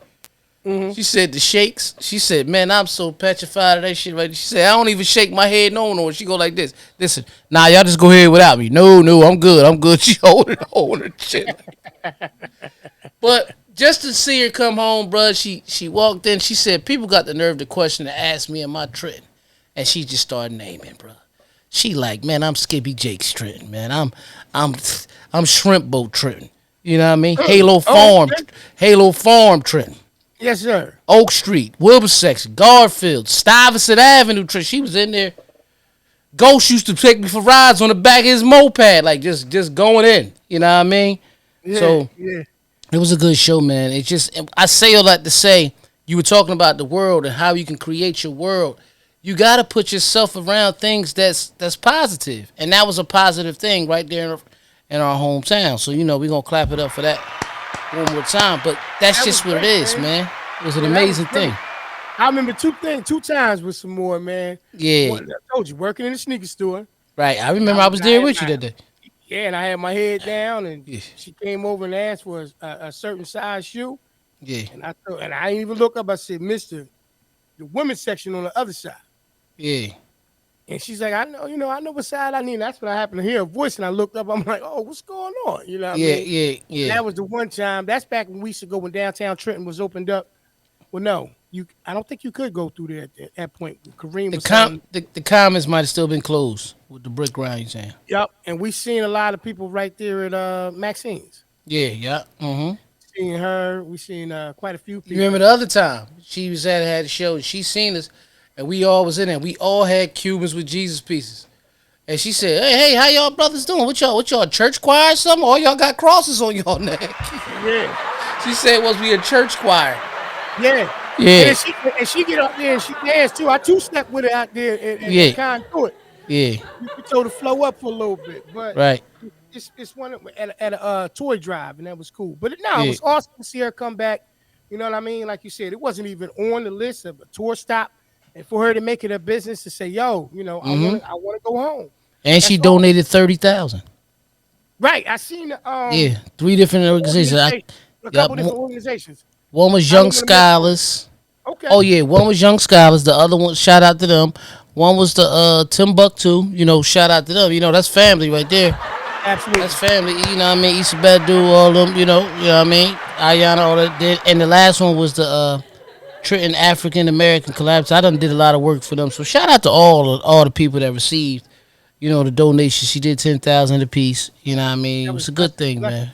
Mm-hmm. She said the shakes. She said, man, I'm so petrified of that shit right there. She said, I don't even shake my head no. She go like this. Listen, nah, y'all just go ahead without me. No, I'm good. She holding her shit. But just to see her come home, bruh, she walked in. She said, people got the nerve to question and ask me, am I Trenton? And she just started naming, bruh. She like, man, I'm Skippy Jake's Trenton, man. I'm Shrimp Boat Trenton. You know what I mean? Halo Farm Trenton. Yes, sir. Oak Street, Wilbersex, Garfield, Stuyvesant Avenue. She was in there. Ghost used to take me for rides on the back of his moped, like just going in. You know what I mean? Yeah, So yeah. it was a good show, man. I say all that to say, you were talking about the world and how you can create your world. You got to put yourself around things that's positive, and that was a positive thing right there in our hometown. So we're gonna clap it up for that one more time. But that's That just was what it great, is, man. It was an Yeah, that was amazing great. thing. I remember two times with some more, man. Yeah, One, I told you, working in the sneaker store. right. I remember I was I there had with you my that day. Yeah, and I had my head down, and Yeah, she came over and asked for a certain size shoe, yeah, and I didn't even look up. I said, Mister, the women's section on the other side. yeah, And she's like, I know what side I need. And that's when I happened to hear a voice, and I looked up. I'm like, oh, what's going on? You know what I yeah, mean? yeah. That was the one time. That's back when we used to go when downtown Trenton was opened up. Well, no, I don't think you could go through there at that point. Kareem was saying, The comments might have still been closed with the brick round. You saying? yep. And we seen a lot of people right there at Maxine's. Yeah. Mm-hmm. Seeing her, we seen quite a few people. You remember the other time she was had a show and she seen us, and we all was in there. We all had Cubans with Jesus pieces, and she said, "Hey, how y'all brothers doing? What y'all church choir or something? Or y'all got crosses on y'all neck?" Yeah, She said, "Was we a church choir?" yeah. Yeah, And she get up there and she danced too. I two-step with her out there and kind of do it. yeah, You told her to flow up for a little bit, but right. it's one at a toy drive, and that was cool. But it Yeah. was awesome to see her come back. You know what I mean? Like you said, it wasn't even on the list of a tour stop, and for her to make it a business to say, "Yo, I want to go home." And she That's all. donated 30,000. Right? I seen Yeah, 3 different organizations. a Yup, couple different organizations. one was I don't Young wanna miss- Scholars. Okay. Oh yeah, one was Young Scholars. The other one, shout out to them. One was the Timbuktu. Shout out to them. That's family right there. Absolutely. That's family. You know what I mean? Issa Badu, all them. You know what I mean? Ayana, all that. And the last one was the Trenton African American Collapse. I done did a lot of work for them. So shout out to all the people that received the donation. She did 10,000 a piece. You know what I mean? It That was was a good blessing, thing, blessing, man.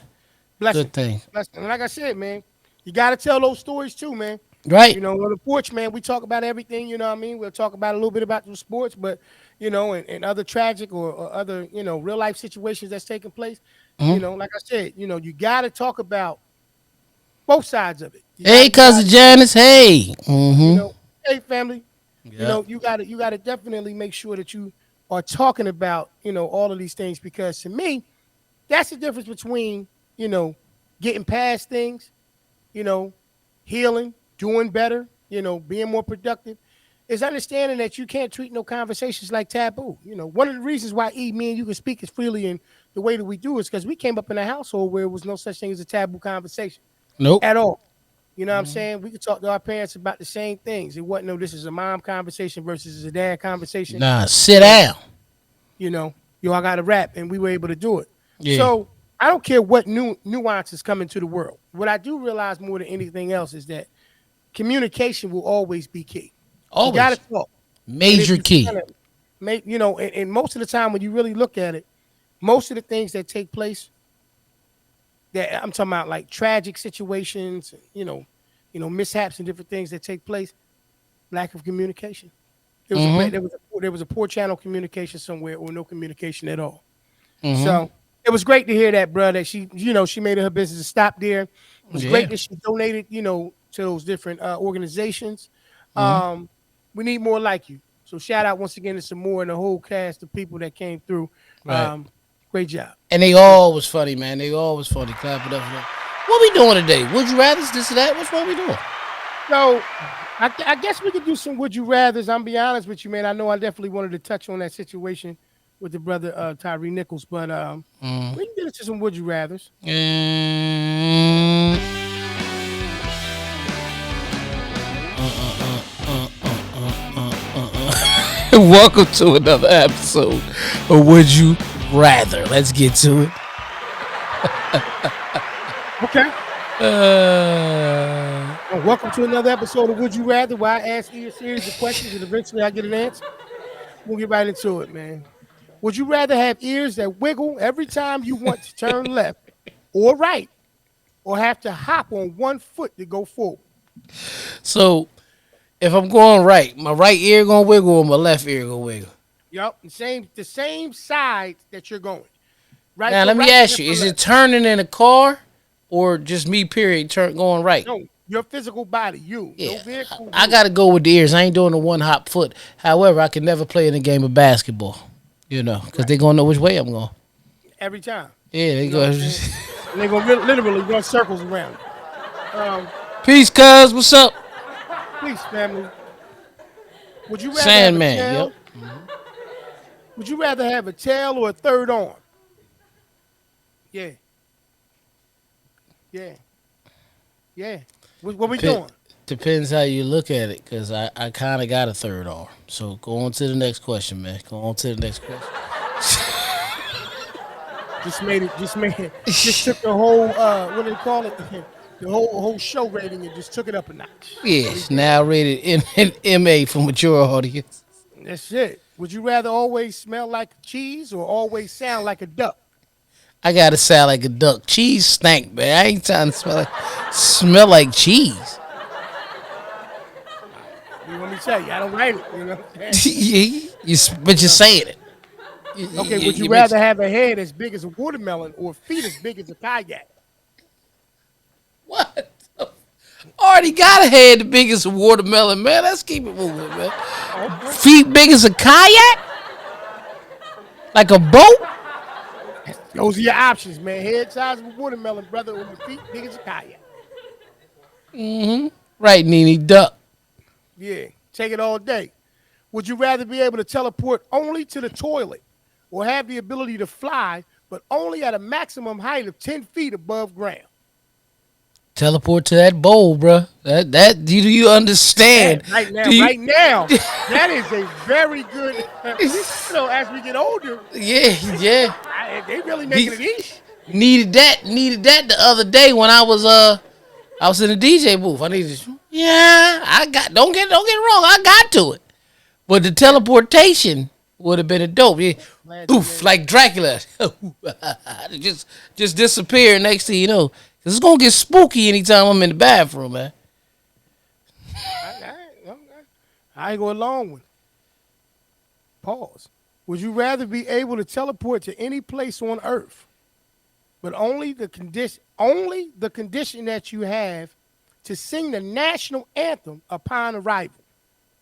blessing, Good thing. blessing. And like I said, man, you got to tell those stories too, man. Right. On the porch, man, we talk about everything. You know what I mean? We'll talk about a little bit about the sports, but and other tragic or other real life situations that's taking place. Hmm. Like I said, you got to talk about both sides of it. Hey, You got cousin Janice. Hey. Mm-hmm. hey family, Yep. you got to definitely make sure that you are talking about all of these things because to me, that's the difference between you know getting past things, you know, healing, doing better, being more productive. Is understanding that you can't treat no conversations like taboo. One of the reasons why me and you can speak as freely in the way that we do is because we came up in a household where there was no such thing as a taboo conversation Nope. at all. You know what I'm saying? We could talk to our parents about the same things. It wasn't no this is a mom conversation versus a dad conversation. Nah, You sit know, down. I got to rap and we were able to do it. Yeah. So I don't care what new nuances come into the world. What I do realize more than anything else is that communication will always be key. You got to Always. talk. And if Major you key. kind of make, and most of the time when you really look at it, most of the things that take place that I'm talking about like tragic situations, mishaps and different things that take place, lack of communication. There was a Mm-hmm. there was a poor channel communication somewhere or no communication at all. Mm-hmm. So it was great to hear that, bro, that she made it her business to stop there. It was great Yeah. that she donated, to those different organizations. Mm-hmm. Um, we need more like you. So shout out once again to some more and the whole cast of people that came through. Right. Great job. And they Great. all was funny, man. They all was funny. Clap it up for them. What we doing today? Would you rather this or that? Which one we doing? So I guess we could do some would you rather's. I'm be honest with you, man. I know I definitely wanted to touch on that situation with the brother Tyree Nichols, but Mm. we can get into some would you rather's. And welcome to another episode of Would You Rather. Let's get to it. Okay. Uh, Well, welcome to another episode of Would You Rather, where I ask you a series of questions and eventually I get an answer. We'll get right into it, man. Would you rather have ears that wiggle every time you want to turn left or right, or have to hop on one foot to go forward? so if I'm going right, my right ear gonna wiggle or my left ear gonna wiggle. Yup, the same side that you're going. Right Now for let me right, ask left you: for is it left. turning in a car or just me? Period. Turn going right. No, your physical body, you, no Yeah, vehicle, I you. gotta go with the ears. I ain't doing the one hop foot. However, I can never play in a game of basketball. Because Right, they gonna know which way I'm going. every time. Yeah, they You know what go. I'm saying? And they're gonna literally run circles around you. Peace, cuz. What's up, Please, family. Would you rather have a Sandman? Yep. tail? Would you rather have a tail or a third arm? Yeah, yeah, yeah. What we P- doing? Depends how you look at it, because I kind of got a third arm. So go on to the next question, man. Go on to the next question. Just made it. Just took the whole. What do they call it? The whole show rating and just took it up a notch. That's what he Yes, did. now rated MA for mature audience. That's it. Would you rather always smell like cheese or always sound like a duck? I gotta sound like a duck. Cheese stank, man. I ain't trying to smell like cheese. You want me to tell you? I don't write it. You know what I'm saying? But you're saying it. Okay. Would you You mix rather have a head as big as a watermelon or feet as big as a kayak? what? Already got a head the biggest watermelon, man. Let's keep it moving, man. Okay. Feet big as a kayak, like a boat. Those are your options, man. Head size of a watermelon, brother, or your feet big as a kayak. Right, Nene Duck. Yeah. Take it all day. Would you rather be able to teleport only to the toilet or have the ability to fly, but only at a maximum height of 10 feet above ground? Teleport to that bowl, bruh. Do you understand? Man, right Do now, you? right now, that is a very good. As we get older, Yeah, yeah. they really making it He- easy. needed that the other day when I was in the DJ booth. I needed. Yeah, I got. Don't get it wrong. I got to it. But the teleportation, would have been a dope. Yeah. Glad you Oof, made it. like Dracula. just just disappear next thing you know. 'Cause it's gonna get spooky anytime I'm in the bathroom, man. I ain't go along with it. Pause. Would you rather be able to teleport to any place on Earth, but only the condition that you have to sing the national anthem upon arrival,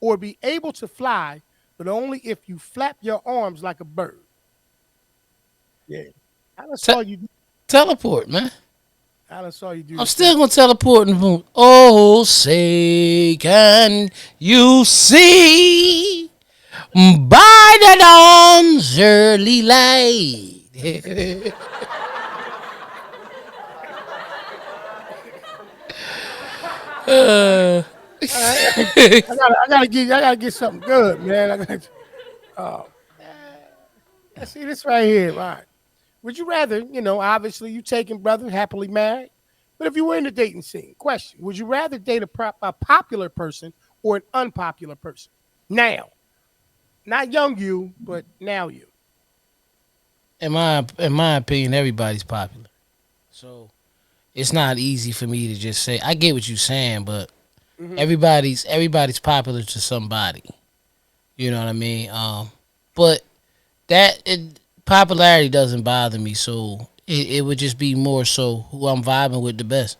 or be able to fly, but only if you flap your arms like a bird? Yeah. I done Te- saw you. teleport, man. I done saw you do I'm this still stuff. gonna teleport and boom. Oh, say can you see by the dawn's early light? I gotta get something good, man. Oh, see this right here, right? Would you rather, obviously you taken brother, happily married, but if you were in the dating scene, question: would you rather date a popular person or an unpopular person? Now, not young you, but now you. In my opinion, everybody's popular. So it's not easy for me to just say. I get what you're saying, but Hmm. everybody's popular to somebody. You know what I mean? But that popularity doesn't bother me. So it would just be more so who I'm vibing with the best,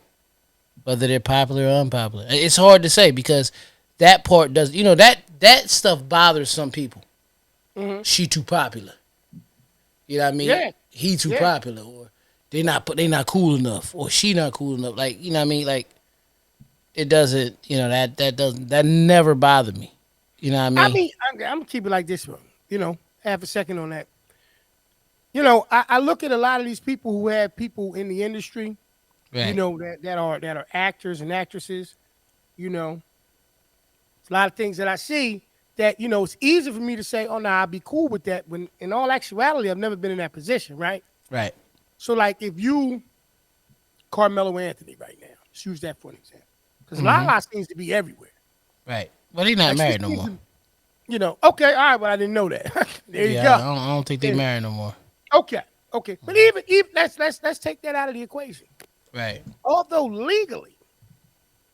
whether they're popular or unpopular. It's hard to say because that part does. That stuff bothers some people. Hmm. She too popular. You know what I mean? Yeah, He too yeah. popular, or they not cool enough, or she not cool enough. Like you know what I mean? Like it doesn't. That never bothered me. You know what I I mean? mean, I'm gonna keep it like this one. Half a second on that. I look at a lot of these people who have people in the industry, Right, that are actors and actresses. You know, it's a lot of things that I see that it's easy for me to say, "Oh, no, I'd be cool with that." When in all actuality, I've never been in that position, right? right. So, like, if you Carmelo Anthony right now, let's use that for an example, because Hmm. Lala seems to be everywhere. Right. But he not Like she married no seems more. to, okay, all right, but I didn't know that. There you Yeah, I go. don't, I don't think they Yeah. married no more. Okay, okay, but even let's take that out of the equation. Right. Although legally,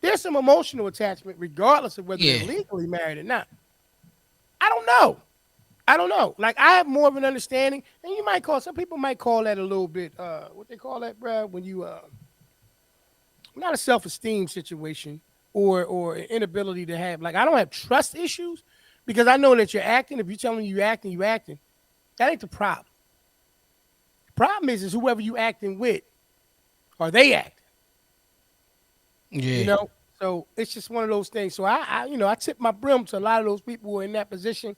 there's some emotional attachment, regardless of whether they're Yeah. legally married or not. I don't know. I don't know. Like I have more of an understanding, and some people might call that a little bit what they call that, bruh, when you not a self-esteem situation or an inability to have, like, I don't have trust issues because I know that you're acting. If you're telling me you acting, you acting. That ain't the problem. The problem is whoever you acting with, are they acting? You Yeah. know? So it's just one of those things. So I tip my brim to a lot of those people who are in that position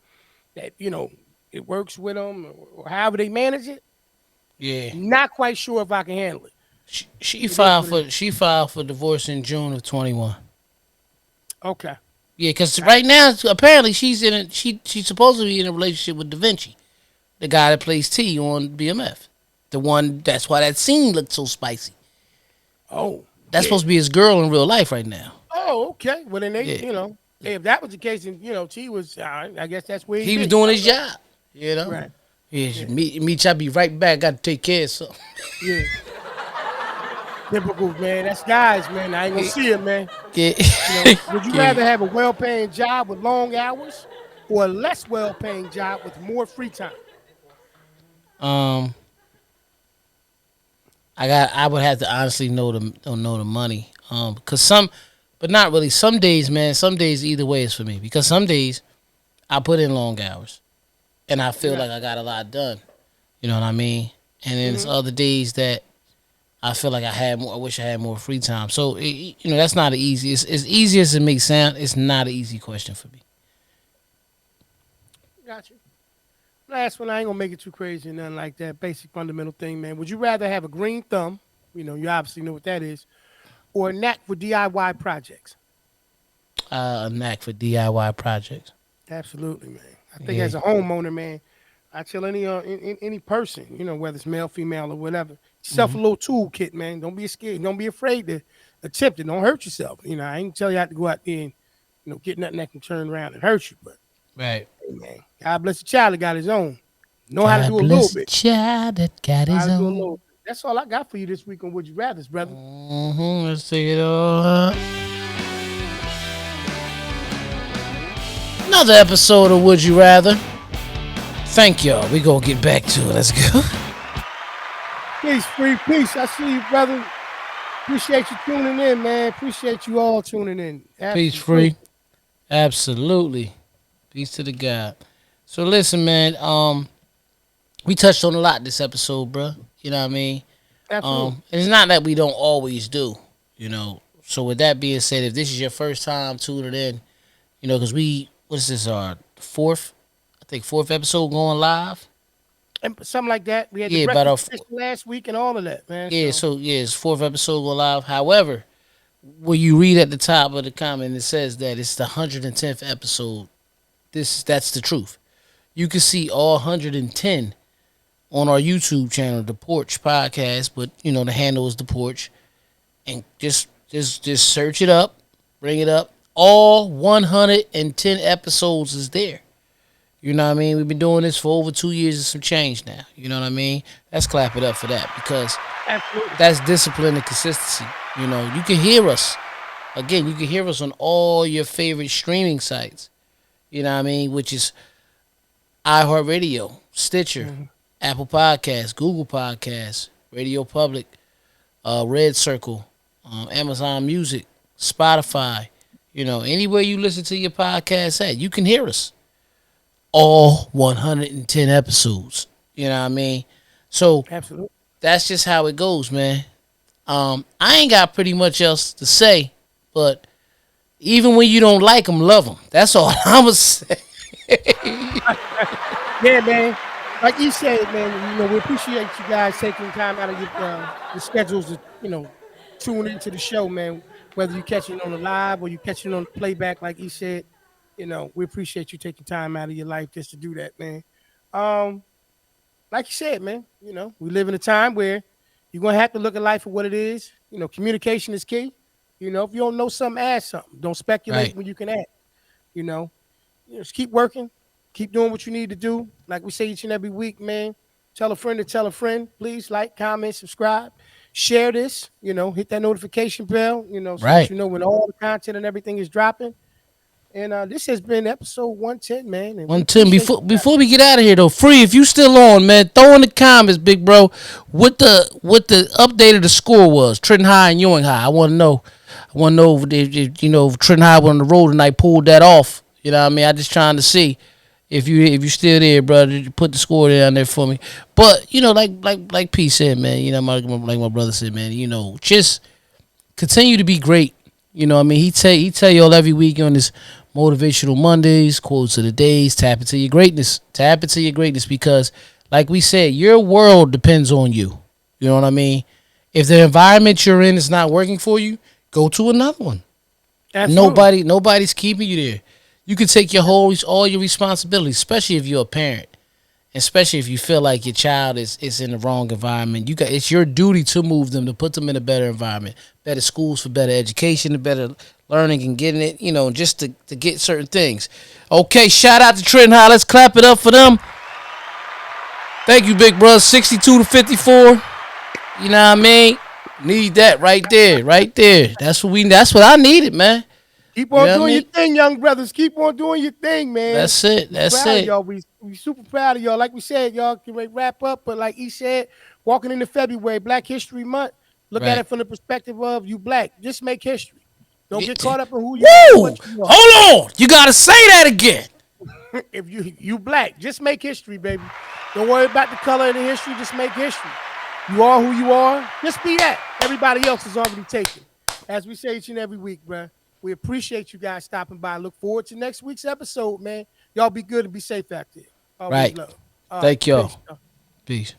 that, it works with them or however they manage it. Yeah. Not quite sure if I can handle it. She It is filed what it for is. she filed for divorce in June of 21. Okay. Yeah, because Got right now apparently she's supposed to be in a relationship with Da Vinci, the guy that plays T on BMF, the one that's why that scene looked so spicy. Oh, That's yeah. supposed to be his girl in real life right now. Oh, okay. Well, then Yeah, hey, if that was the case, then T was. I guess that's where he he was be. doing I his don't know. job. You know. Right. Yeah, Yeah. meet. I'll be right back. Got to take care of something. Yeah. Typical, man. That's guys, man. I ain't gonna see it, man. Yeah, Would you yeah. rather have a well-paying job with long hours or a less well-paying job with more free time? Um, I would have to honestly know the money. Cause but not really. Some days, man. Some days either way is for me. Because some days I put in long hours and I feel Yeah. like I got a lot done. You know what I mean? And then there's Hmm. other days that I feel like I had more. I wish I had more free time. So that's not an easy. It's easy as it may sound. It's not an easy question for me. Got you. Last one. I ain't gonna make it too crazy and nothing like that. Basic fundamental thing, man. Would you rather have a green thumb? You obviously know what that is, or a knack for DIY projects? A knack for DIY projects. Absolutely, man. I think Yeah. as a homeowner, man, I tell any person, whether it's male, female, or whatever, yourself a Hmm. little toolkit, man. Don't be scared. Don't be afraid to attempt it. Don't hurt yourself. I ain't tell you how to go out there and get nothing that can turn around and hurt you, but Right. Amen. God bless the child that got his own. Know how to God do a little bless a bit. child that got Know how his to do a own. little bit. That's all I got for you this week on Would You Rather's, brother. Let's take it all. Another episode of Would You Rather. Thank y'all. We gonna get back to it. Let's go. Peace, free peace. I see you, brother. Appreciate you tuning in, man. Appreciate you all tuning in. Peace Absolutely. free. Absolutely. Peace to the God. So listen, man. We touched on a lot this episode, bro. You know what I mean? Absolutely. And it's not that we don't always do. You know. So with that being said, if this is your first time tuning in, you know, because what is this? Our fourth, I think fourth episode going live. And something like that. We had the Yeah, about our breakfast edition last week and all of that, man. yeah. So So yeah, it's fourth episode going live. However, when you read at the top of the comment, it says that it's the 110th episode. That's the truth. You can see all 110 on our YouTube channel, the Porch Podcast, but you know the handle is the Porch, and just search it up, bring it up. All 110 episodes is there. You know what I mean? We've been doing this for over 2 years and some change now. You know what I mean? Let's clap it up for that because absolutely. that's discipline and consistency. You know, you can hear us. Again, you can hear us on all your favorite streaming sites. You know what I mean? Which is iHeartRadio, Stitcher, Mhm. Apple Podcasts, Google Podcasts, Radio Public, Red Circle, Amazon Music, Spotify. You know, anywhere you listen to your podcast at, you can hear us. All 110 episodes. You know what I mean? So Absolutely. that's just how it goes, man. I ain't got pretty much else to say, but even when you don't like them, love them. That's all I'm gonna say. Yeah, man. Like you said, man, we appreciate you guys taking time out of your schedules to, tune into the show, man. Whether you catching it on the live or you catching it on the playback, like he said, we appreciate you taking time out of your life just to do that, man. Um, like you said, man, we live in a time where you're gonna have to look at life for what it is. Communication is key. If you don't know something, ask something. Don't speculate Right. when you can ask. You know, just keep working, keep doing what you need to do. Like we say each and every week, man. Tell a friend to tell a friend. Please like, comment, subscribe, share this. Hit that notification bell. So that Right. you know when all the content and everything is dropping. And this has been episode 110, man. And we 110. appreciate you. Before we get out of here though, free if you still on, man, throw in the comments, big bro, what the update of the score was. Trenton High and Ewing High. I want to know. I want to know if Trenton High went on the road and I pulled that off. You know what I mean? I just trying to see if you still there, brother. Put the score down there for me. But like P said, man. Like my brother said, man. Just continue to be great. I mean, he tell y'all every week on this motivational Mondays, quotes of the days, tap into your greatness. Tap into your greatness because, like we said, your world depends on you. You know what I mean? If the environment you're in is not working for you, go to another one. Absolutely. Nobody's keeping you there. You can take all your responsibilities, especially if you're a parent, especially if you feel like your child is in the wrong environment. It's your duty to move them, to put them in a better environment, better schools for better education, better learning and getting it, just to get certain things. Okay, shout out to Trenton High. Let's clap it up for them. Thank you, big brother. 62 to 54. You know what I mean? Need that right there, right there. That's what I needed, man. Keep You on know what I doing your mean? thing, young brothers. Keep on doing your thing, man. That's it. We That's proud of it. y'all. We super proud of y'all. Like we said, y'all can wrap up, but like he said, walking into February, Black History Month, look at Right. it from the perspective of you black. Just make history. Don't get caught up in who you are or Woo! what you are. Hold on. You gotta say that again. If you black, just make history, baby. Don't worry about the color of the history. Just make history. You are who you are. Just be that. Everybody else is already taken. As we say each and every week, bruh. We appreciate you guys stopping by. Look forward to next week's episode, man. Y'all be good and be safe out there. Always Right. love. All right. Thank y'all. Peace. Peace.